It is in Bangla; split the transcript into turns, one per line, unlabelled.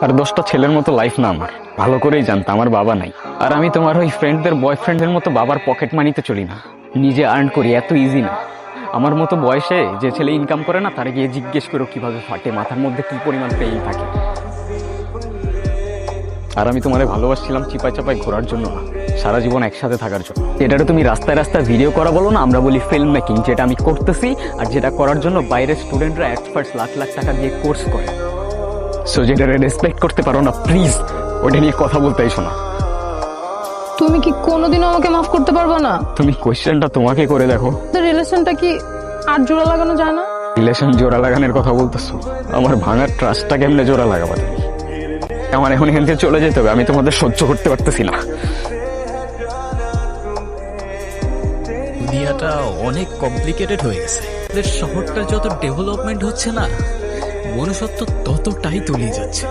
আর 10টা ছেলের মতো লাইফ না আমার, ভালো করেই জানতা আমার বাবা নাই। আর আমি তোমার ওই ফ্রেন্ডদের বয়ফ্রেন্ডের মতো বাবার পকেট মানিতে চলি না, নিজে আর্ন করি, এত ইজি না। আমার মতো বয়সে যে ছেলে ইনকাম করে না, তারে গিয়ে জিজ্ঞেস করো কিভাবে ফাটে, মাথার মধ্যে কি পরিমাণ পেইন থাকে। আর আমি তোমারে ভালোবাসছিলাম চিপাই চাপাই ঘোরার জন্য না, সারা জীবন একসাথে থাকার জন্য। যেটা তুমি রাস্তায় রাস্তায় ভিডিও করা বলো না, আমরা বলি ফিল্ম মেকিং, যেটা আমি করতেছি। আর যেটা করার জন্য বাইরের স্টুডেন্টরা এক্সপার্টস লাখ লাখ টাকা দিয়ে কোর্স করে। সো যেটা রেসপেক্ট করতে পারো না, প্লিজ ওটা নিয়ে কথা বলতে এসো না।
তুমি কি কোনোদিনও আমাকে মাফ করতে পারবে না?
তুমি কোয়েশ্চেনটা তোমাকে করে দেখো,
রিলেশনটা কি আর জোড়া লাগানো যায় না?
রিলেশন জোড়া লাগানোর কথা বলতেছো, আমার ভাঙার ট্রাস্টটা কেমনে জোড়া লাগাবা তুমি? আমার এখন এখান থেকে চলে যেতে হবে, আমি তোমাদের সহ্য করতে পারতেছি না।
দুনিয়াটা অনেক কমপ্লিকেটেড হয়ে গেছে। শহরটা যত ডেভেলপমেন্ট হচ্ছে না, মনুষ্যত্ব ততটাই তলিয়ে যাচ্ছে।